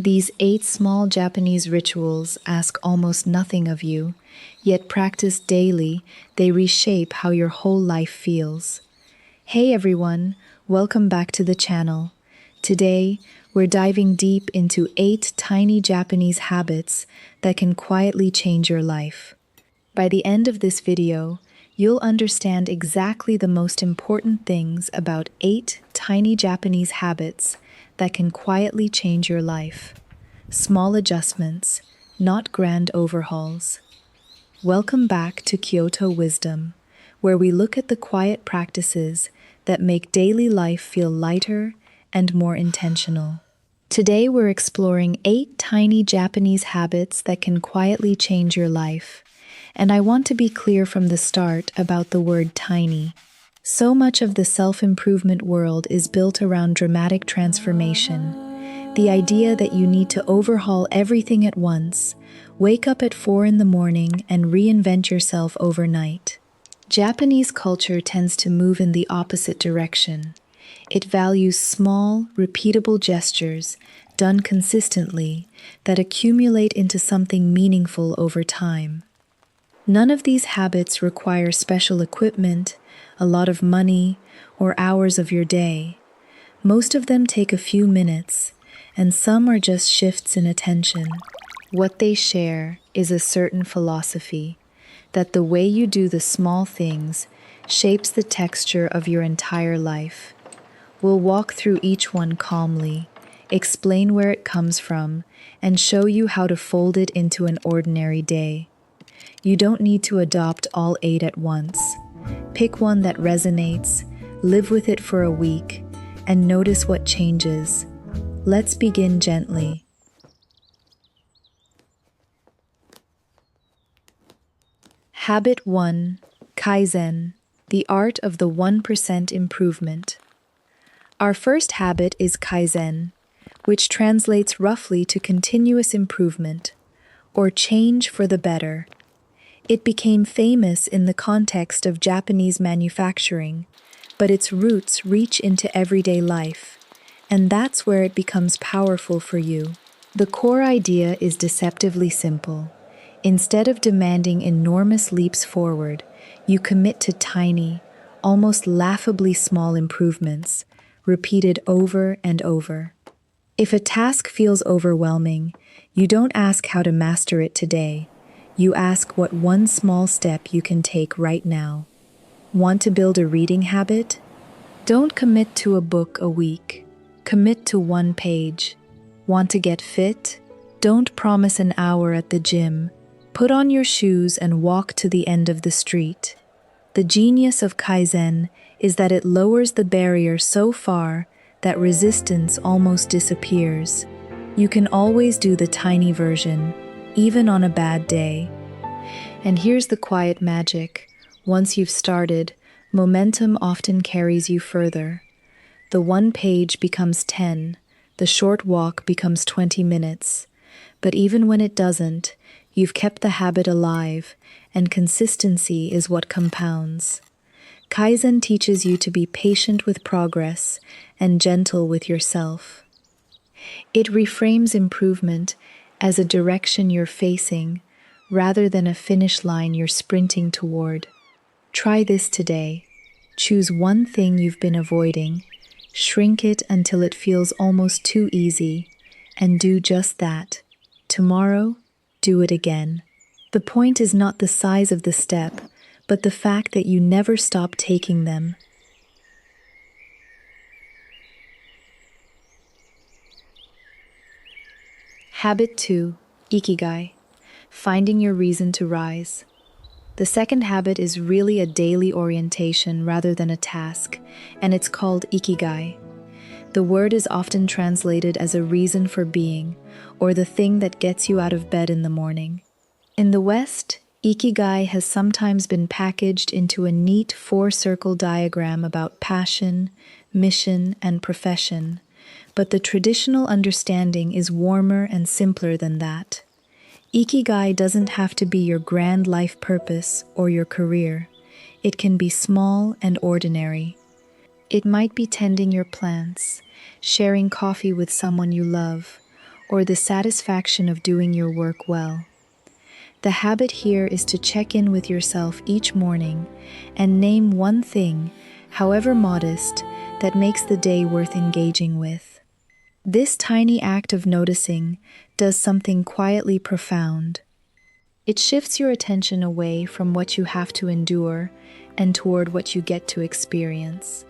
These 8 small Japanese rituals ask almost nothing of you, yet practiced daily, they reshape how your whole life feels. Hey everyone, welcome back to the channel. Today, we're diving deep into 8 tiny Japanese habits that can quietly change your life. By the end of this video, you'll understand exactly the most important things about 8 tiny Japanese habits that can quietly change your life. Small adjustments, not grand overhauls. Welcome back to Kyoto Wisdom, where we look at the quiet practices that make daily life feel lighter and more intentional. Today we're exploring 8 tiny Japanese habits that can quietly change your life. And I want to be clear from the start about the word tiny. So much of the self-improvement world is built around dramatic transformation. The idea that you need to overhaul everything at once, wake up at 4 in the morning and reinvent yourself overnight. Japanese culture tends to move in the opposite direction. It values small, repeatable gestures, done consistently, that accumulate into something meaningful over time. None of these habits require special equipment, a lot of money, or hours of your day. Most of them take a few minutes, and some are just shifts in attention. What they share is a certain philosophy, that the way you do the small things shapes the texture of your entire life. We'll walk through each one calmly, explain where it comes from, and show you how to fold it into an ordinary day. You don't need to adopt all 8 at once. Pick one that resonates, live with it for a week, and notice what changes. Let's begin gently. Habit 1. Kaizen, the art of the 1% improvement. Our first habit is Kaizen, which translates roughly to continuous improvement, or change for the better. It became famous in the context of Japanese manufacturing, but its roots reach into everyday life, and that's where it becomes powerful for you. The core idea is deceptively simple. Instead of demanding enormous leaps forward, you commit to tiny, almost laughably small improvements, repeated over and over. If a task feels overwhelming, you don't ask how to master it today. You ask what one small step you can take right now. Want to build a reading habit? Don't commit to a book a week. Commit to 1 page. Want to get fit? Don't promise an hour at the gym. Put on your shoes and walk to the end of the street. The genius of Kaizen is that it lowers the barrier so far that resistance almost disappears. You can always do the tiny version, even on a bad day. And here's the quiet magic. Once you've started, momentum often carries you further. The 1 page becomes 10, the short walk becomes 20 minutes. But even when it doesn't, you've kept the habit alive, and consistency is what compounds. Kaizen teaches you to be patient with progress and gentle with yourself. It reframes improvement as a direction you're facing rather than a finish line you're sprinting toward. Try this today. Choose one thing you've been avoiding, shrink it until it feels almost too easy, and do just that. Tomorrow, do it again. The point is not the size of the step, but the fact that you never stop taking them. Habit 2. Ikigai, finding your reason to rise. The second habit is really a daily orientation rather than a task, and it's called Ikigai. The word is often translated as a reason for being, or the thing that gets you out of bed in the morning. In the West, Ikigai has sometimes been packaged into a neat 4-circle diagram about passion, mission, and profession, but the traditional understanding is warmer and simpler than that. Ikigai doesn't have to be your grand life purpose or your career. It can be small and ordinary. It might be tending your plants, sharing coffee with someone you love, or the satisfaction of doing your work well. The habit here is to check in with yourself each morning and name one thing, however modest, that makes the day worth engaging with. This tiny act of noticing does something quietly profound. It shifts your attention away from what you have to endure and toward what you get to experience.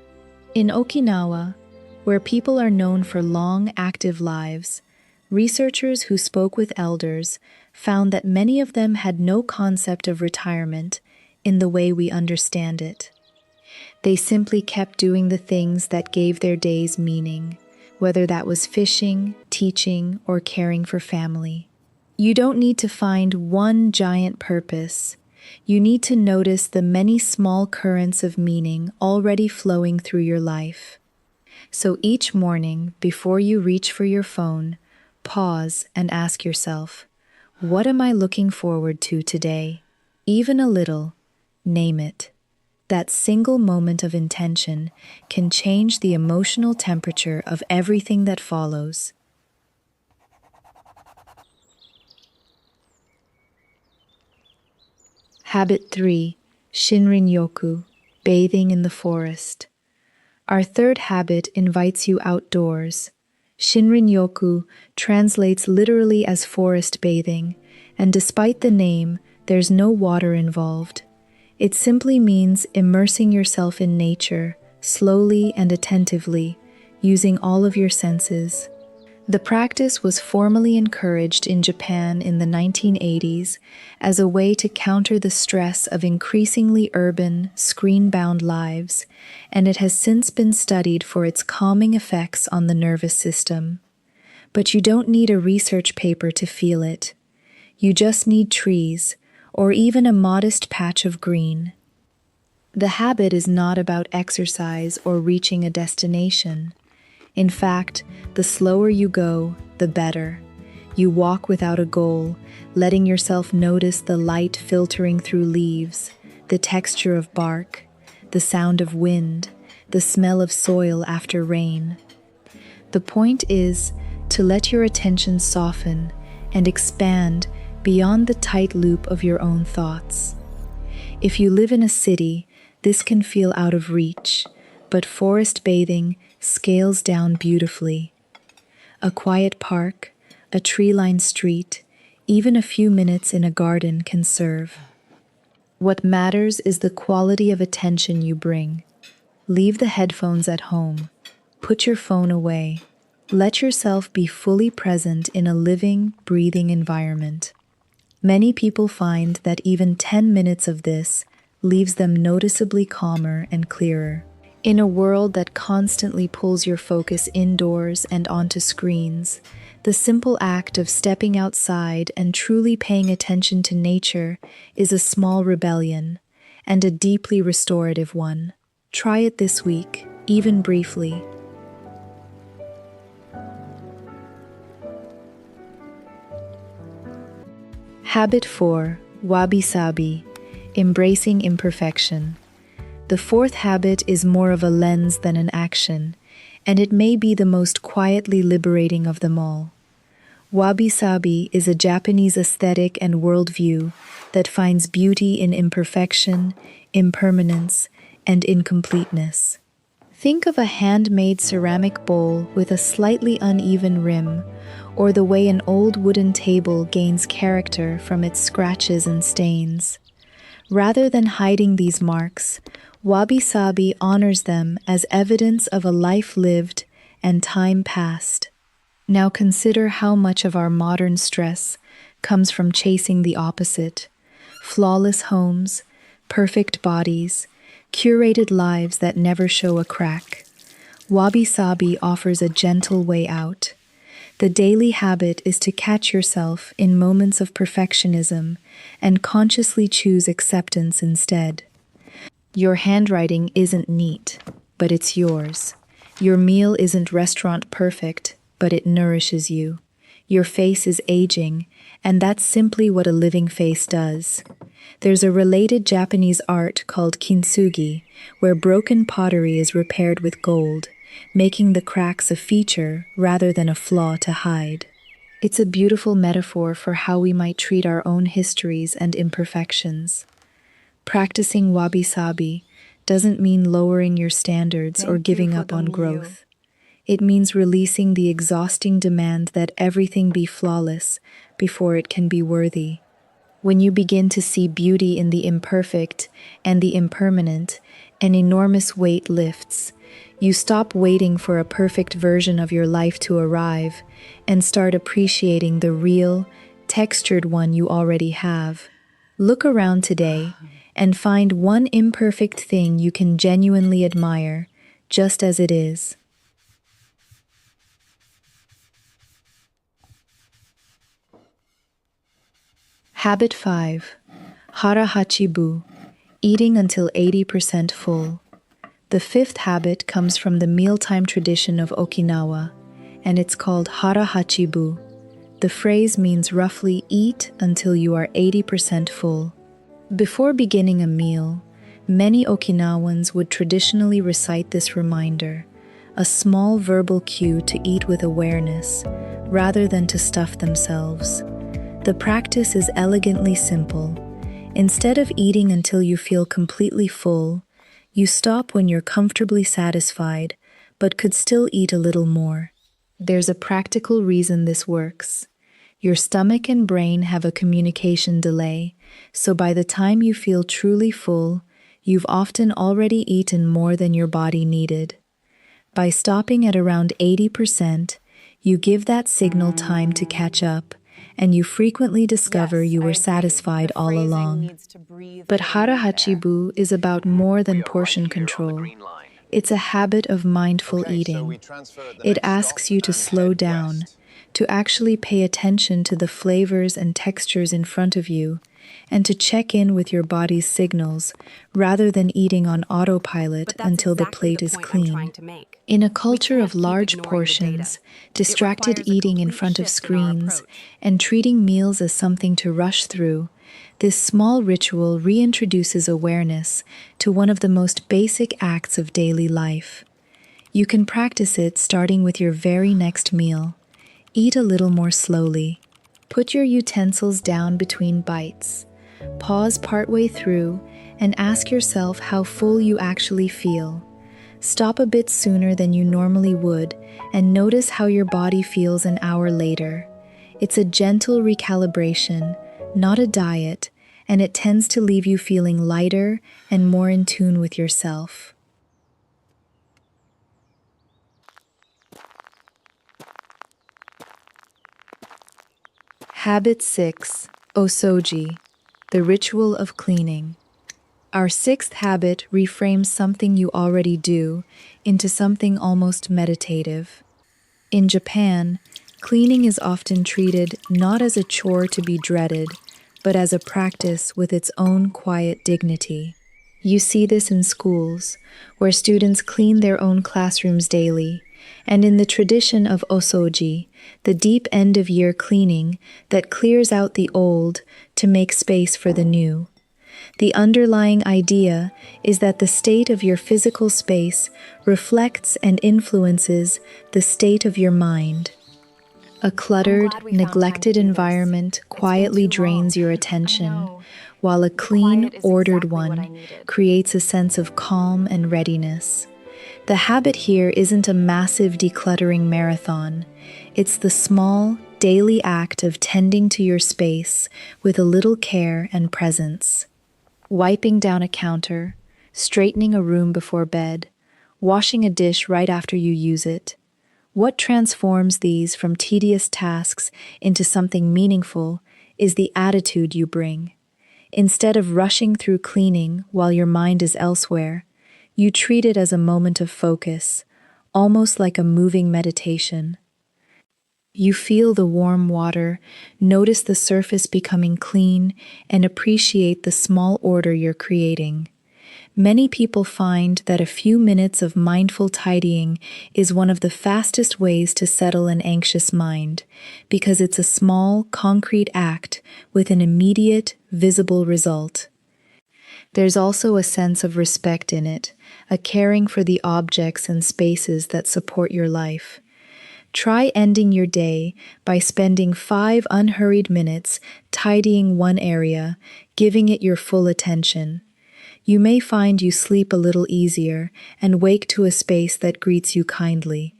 In Okinawa, where people are known for long, active lives, researchers who spoke with elders found that many of them had no concept of retirement in the way we understand it. They simply kept doing the things that gave their days meaning, whether that was fishing, teaching, or caring for family. You don't need to find one giant purpose. You need to notice the many small currents of meaning already flowing through your life. So each morning, before you reach for your phone, pause and ask yourself, what am I looking forward to today? Even a little, name it. That single moment of intention can change the emotional temperature of everything that follows. Habit 3. Shinrin-yoku, bathing in the forest. Our third habit invites you outdoors. Shinrin-yoku translates literally as forest bathing, and despite the name, there's no water involved. It simply means immersing yourself in nature, slowly and attentively, using all of your senses. The practice was formally encouraged in Japan in the 1980s as a way to counter the stress of increasingly urban, screen-bound lives, and it has since been studied for its calming effects on the nervous system. But you don't need a research paper to feel it. You just need trees, or even a modest patch of green. The habit is not about exercise or reaching a destination. In fact, the slower you go, the better. You walk without a goal, letting yourself notice the light filtering through leaves, the texture of bark, the sound of wind, the smell of soil after rain. The point is to let your attention soften and expand beyond the tight loop of your own thoughts. If you live in a city, this can feel out of reach, but forest bathing scales down beautifully. A quiet park, a tree-lined street, even a few minutes in a garden can serve. What matters is the quality of attention you bring. Leave the headphones at home. Put your phone away. Let yourself be fully present in a living, breathing environment. Many people find that even 10 minutes of this leaves them noticeably calmer and clearer. In a world that constantly pulls your focus indoors and onto screens, the simple act of stepping outside and truly paying attention to nature is a small rebellion, and a deeply restorative one. Try it this week, even briefly. Habit 4. Wabi-Sabi, embracing imperfection. The fourth habit is more of a lens than an action, and it may be the most quietly liberating of them all. Wabi-Sabi is a Japanese aesthetic and worldview that finds beauty in imperfection, impermanence, and incompleteness. Think of a handmade ceramic bowl with a slightly uneven rim, or the way an old wooden table gains character from its scratches and stains. Rather than hiding these marks, Wabi-Sabi honors them as evidence of a life lived and time passed. Now consider how much of our modern stress comes from chasing the opposite: flawless homes, perfect bodies, curated lives that never show a crack. Wabi-Sabi offers a gentle way out. The daily habit is to catch yourself in moments of perfectionism and consciously choose acceptance instead. Your handwriting isn't neat, but it's yours. Your meal isn't restaurant perfect, but it nourishes you. Your face is aging, and that's simply what a living face does. There's a related Japanese art called kintsugi, where broken pottery is repaired with gold, making the cracks a feature rather than a flaw to hide. It's a beautiful metaphor for how we might treat our own histories and imperfections. Practicing Wabi-Sabi doesn't mean lowering your standards or giving up on growth. It means releasing the exhausting demand that everything be flawless before it can be worthy. When you begin to see beauty in the imperfect and the impermanent, an enormous weight lifts. You stop waiting for a perfect version of your life to arrive and start appreciating the real, textured one you already have. Look around today and find one imperfect thing you can genuinely admire, just as it is. Habit 5. Hara Hachi, eating until 80% full. The fifth habit comes from the mealtime tradition of Okinawa, and it's called Hara Hachi. The phrase means roughly eat until you are 80% full. Before beginning a meal, many Okinawans would traditionally recite this reminder, a small verbal cue to eat with awareness, rather than to stuff themselves. The practice is elegantly simple. Instead of eating until you feel completely full, you stop when you're comfortably satisfied, but could still eat a little more. There's a practical reason this works. Your stomach and brain have a communication delay, so by the time you feel truly full, you've often already eaten more than your body needed. By stopping at around 80%, you give that signal time to catch up, and you frequently discover you were satisfied all along. But Hara Hachi is about more than portion control. It's a habit of mindful eating. It asks you to slow down, to actually pay attention to the flavors and textures in front of you, and to check in with your body's signals, rather than eating on autopilot until the plate is clean. In a culture of large portions, distracted eating in front of screens, and treating meals as something to rush through, this small ritual reintroduces awareness to one of the most basic acts of daily life. You can practice it starting with your very next meal. Eat a little more slowly. Put your utensils down between bites. Pause partway through and ask yourself how full you actually feel. Stop a bit sooner than you normally would and notice how your body feels an hour later. It's a gentle recalibration, not a diet, and it tends to leave you feeling lighter and more in tune with yourself. Habit 6. Osoji, the ritual of cleaning. Our sixth habit reframes something you already do into something almost meditative. In Japan, cleaning is often treated not as a chore to be dreaded, but as a practice with its own quiet dignity. You see this in schools, where students clean their own classrooms daily, and in the tradition of Osoji, the deep end-of-year cleaning that clears out the old to make space for the new. The underlying idea is that the state of your physical space reflects and influences the state of your mind. A cluttered, neglected environment quietly drains your attention, while a clean, ordered one creates a sense of calm and readiness. The habit here isn't a massive decluttering marathon. It's the small, daily act of tending to your space with a little care and presence. Wiping down a counter, straightening a room before bed, washing a dish right after you use it. What transforms these from tedious tasks into something meaningful is the attitude you bring. Instead of rushing through cleaning while your mind is elsewhere, you treat it as a moment of focus, almost like a moving meditation. You feel the warm water, notice the surface becoming clean, and appreciate the small order you're creating. Many people find that a few minutes of mindful tidying is one of the fastest ways to settle an anxious mind, because it's a small, concrete act with an immediate, visible result. There's also a sense of respect in it, a caring for the objects and spaces that support your life. Try ending your day by spending 5 unhurried minutes tidying one area, giving it your full attention. You may find you sleep a little easier and wake to a space that greets you kindly.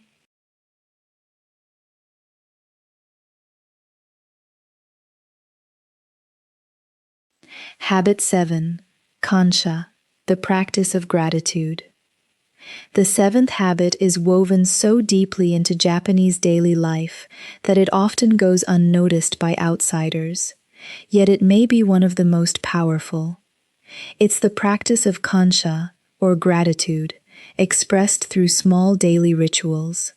Habit 7. Kansha, the practice of gratitude. The seventh habit is woven so deeply into Japanese daily life that it often goes unnoticed by outsiders, yet it may be one of the most powerful. It's the practice of kansha, or gratitude, expressed through small daily rituals.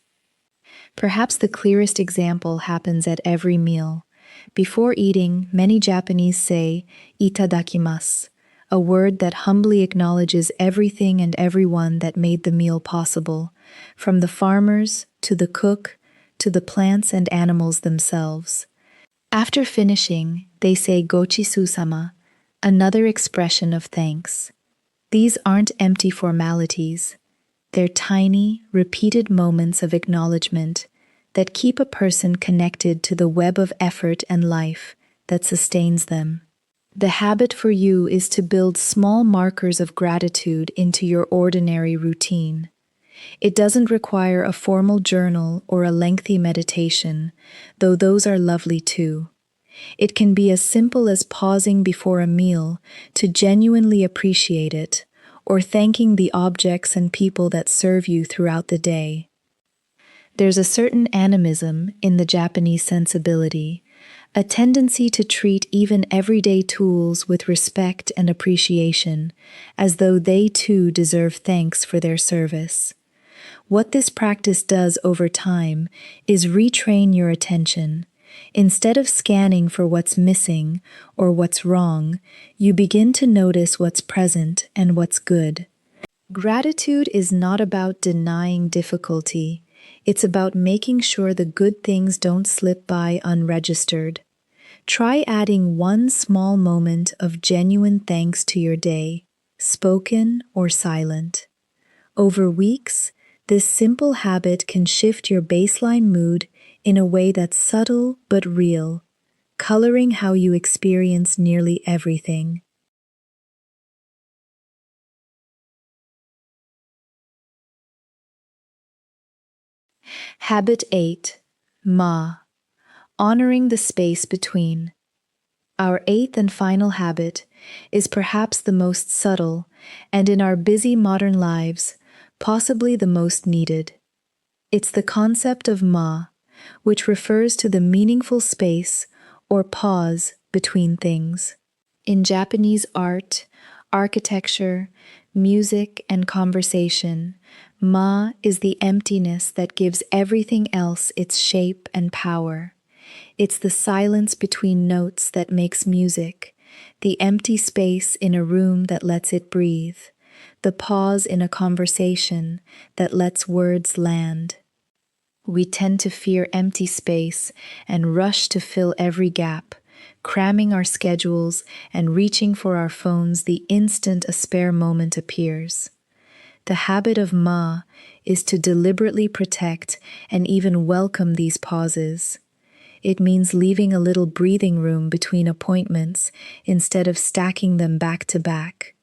Perhaps the clearest example happens at every meal. Before eating, many Japanese say, "itadakimasu," a word that humbly acknowledges everything and everyone that made the meal possible, from the farmers to the cook to the plants and animals themselves. After finishing, they say "gochisu-sama," another expression of thanks. These aren't empty formalities. They're tiny, repeated moments of acknowledgement that keep a person connected to the web of effort and life that sustains them. The habit for you is to build small markers of gratitude into your ordinary routine. It doesn't require a formal journal or a lengthy meditation, though those are lovely too. It can be as simple as pausing before a meal to genuinely appreciate it, or thanking the objects and people that serve you throughout the day. There's a certain animism in the Japanese sensibility, a tendency to treat even everyday tools with respect and appreciation, as though they too deserve thanks for their service. What this practice does over time is retrain your attention. Instead of scanning for what's missing or what's wrong, you begin to notice what's present and what's good. Gratitude is not about denying difficulty. It's about making sure the good things don't slip by unregistered. Try adding one small moment of genuine thanks to your day, spoken or silent. Over weeks, this simple habit can shift your baseline mood in a way that's subtle but real, coloring how you experience nearly everything. Habit 8. Ma. Honoring the space between. Our eighth and final habit is perhaps the most subtle, and in our busy modern lives, possibly the most needed. It's the concept of ma, which refers to the meaningful space or pause between things. In Japanese art, architecture, music, and conversation, ma is the emptiness that gives everything else its shape and power. It's the silence between notes that makes music, the empty space in a room that lets it breathe, the pause in a conversation that lets words land. We tend to fear empty space and rush to fill every gap, cramming our schedules and reaching for our phones the instant a spare moment appears. The habit of ma is to deliberately protect and even welcome these pauses. It means leaving a little breathing room between appointments instead of stacking them back to back.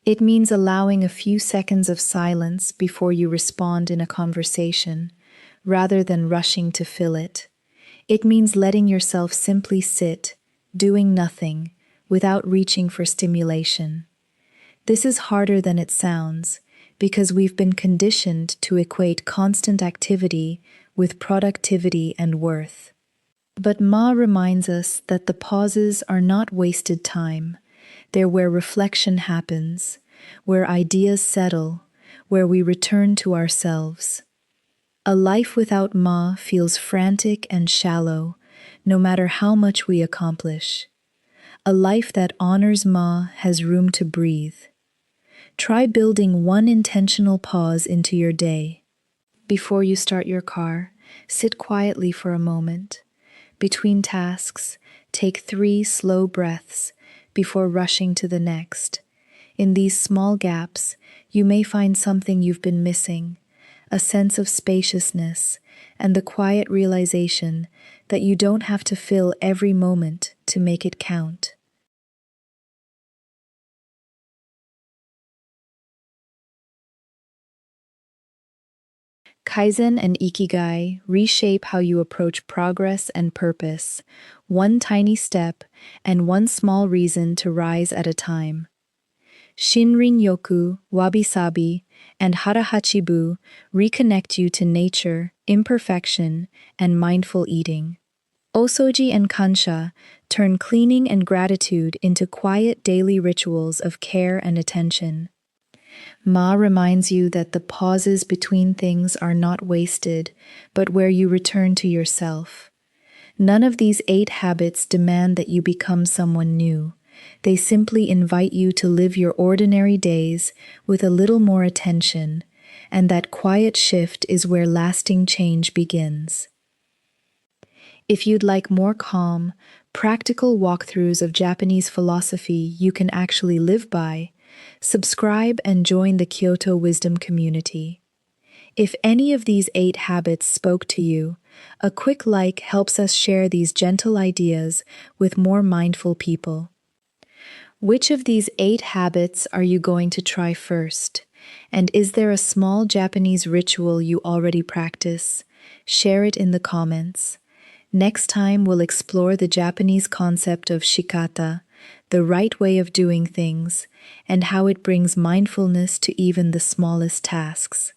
It means allowing a few seconds of silence before you respond in a conversation, rather than rushing to fill it. It means letting yourself simply sit, doing nothing, without reaching for stimulation. This is harder than it sounds, because we've been conditioned to equate constant activity with productivity and worth. But Ma reminds us that the pauses are not wasted time. They're where reflection happens, where ideas settle, where we return to ourselves. A life without Ma feels frantic and shallow, no matter how much we accomplish. A life that honors Ma has room to breathe. Try building one intentional pause into your day. Before you start your car, sit quietly for a moment. Between tasks, take 3 slow breaths before rushing to the next. In these small gaps, you may find something you've been missing, a sense of spaciousness, and the quiet realization that you don't have to fill every moment to make it count. Kaizen and Ikigai reshape how you approach progress and purpose, one tiny step and one small reason to rise at a time. Shinrin-yoku, Wabi-Sabi, and Hara reconnect you to nature, imperfection, and mindful eating. Osoji and Kansha turn cleaning and gratitude into quiet daily rituals of care and attention. Ma reminds you that the pauses between things are not wasted, but where you return to yourself. None of these 8 habits demand that you become someone new. They simply invite you to live your ordinary days with a little more attention, and that quiet shift is where lasting change begins. If you'd like more calm, practical walkthroughs of Japanese philosophy you can actually live by, subscribe and join the Kyoto Wisdom community. If any of these 8 habits spoke to you, a quick like helps us share these gentle ideas with more mindful people. Which of these 8 habits are you going to try first? And is there a small Japanese ritual you already practice? Share it in the comments. Next time, we'll explore the Japanese concept of shikata, the right way of doing things, and how it brings mindfulness to even the smallest tasks.